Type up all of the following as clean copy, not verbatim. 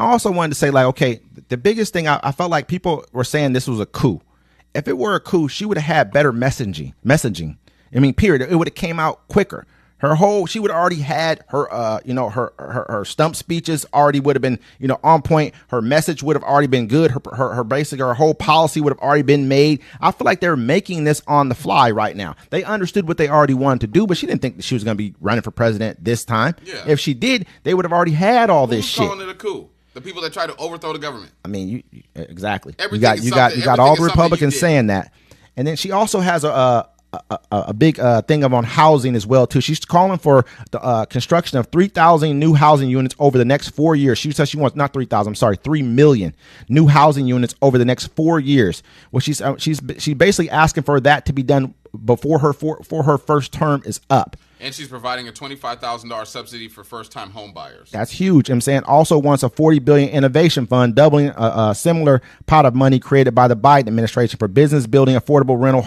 I also wanted to say, like, okay, the biggest thing I felt like people were saying this was a coup. If it were a coup, she would have had better messaging. I mean, period. It would have came out quicker. She would have already had her, her stump speeches already would have been, on point. Her message would have already been good. Her whole policy would have already been made. I feel like they're making this on the fly right now. They understood what they already wanted to do, but she didn't think that she was going to be running for president this time. Yeah. If she did, they would have already had all this shit. Who's calling it a coup? The people that try to overthrow the government. I mean, exactly. You got all the Republicans saying that, and then she also has a big thing on housing as well too. She's calling for the construction of 3,000 new housing units over the next 4 years. She says she wants not 3,000. I'm sorry, 3 million new housing units over the next 4 years. Well, she's basically asking for that to be done before her first term is up. And she's providing a $25,000 subsidy for first-time home buyers. That's huge. I'm saying also wants a $40 billion innovation fund, doubling a similar pot of money created by the Biden administration for business building affordable rental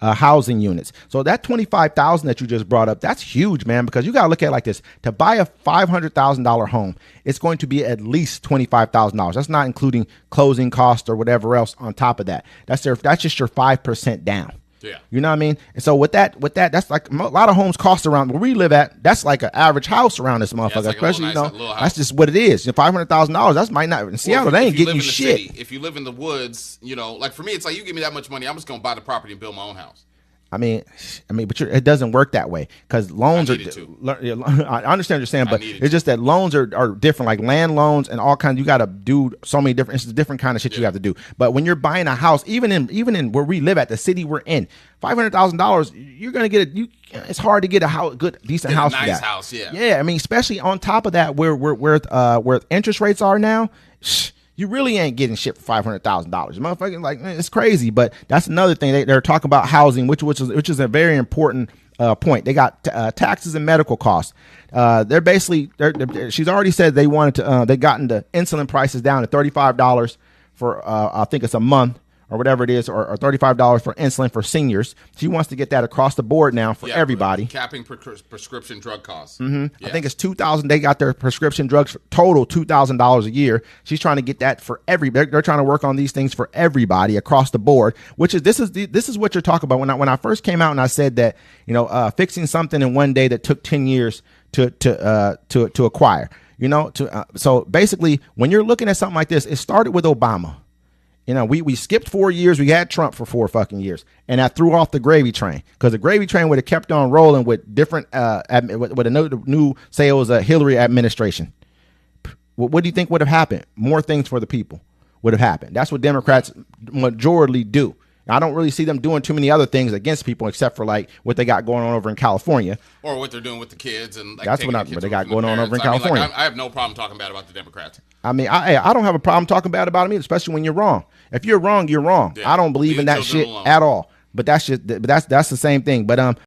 housing units. So that $25,000 that you just brought up, that's huge, man, because you got to look at it like this. To buy a $500,000 home, it's going to be at least $25,000. That's not including closing costs or whatever else on top of that. That's just your 5% down. Yeah. You know what I mean? And so with that, that's like a lot of homes cost around where we live at. That's like an average house around this motherfucker. Yeah, like especially, that's just what it is. $500,000, that's might not in Seattle. They ain't getting you shit. City, if you live in the woods, like for me, it's like you give me that much money, I'm just gonna buy the property and build my own house. I mean, but it doesn't work that way because loans I understand what you're saying, but it's just that loans are different, like land loans and all kinds. You got to do so many different. It's a different kind of shit you have to do. But when you're buying a house, even in where we live at, the city we're in, $500,000, you're gonna get it's hard to get a decent house. Nice for that. House, yeah. Yeah, I mean, especially on top of that, where interest rates are now. You really ain't getting shit for $500,000, motherfucking. Like, man, it's crazy. But that's another thing they're talking about housing, which is a very important point. They got taxes and medical costs. She's already said they wanted to. They gotten the insulin prices down to $35 for I think it's a month or whatever it is, or $35 for insulin for seniors. She wants to get that across the board now for everybody. Capping prescription drug costs. Mm-hmm. Yeah. I think it's $2,000. They got their prescription drugs for total $2,000 a year. She's trying to get that for they're trying to work on these things for everybody across the board. Which is this is what you're talking about. When I first came out and I said that fixing something in one day that took 10 years to acquire. So basically, when you're looking at something like this, it started with Obama. We skipped 4 years. We had Trump for 4 fucking years, and that threw off the gravy train because the gravy train would have kept on rolling with different with a new say it was a Hillary administration. What do you think would have happened? More things for the people would have happened. That's what Democrats majority do. I don't really see them doing too many other things against people except for like what they got going on over in California, or what they're doing with the kids, and like that's what they got going on over in California. I have no problem talking bad about the Democrats. I mean, I don't have a problem talking bad about them either, especially when you're wrong. If you're wrong, you're wrong. Yeah. I don't believe in that shit at all. But that's the same thing. But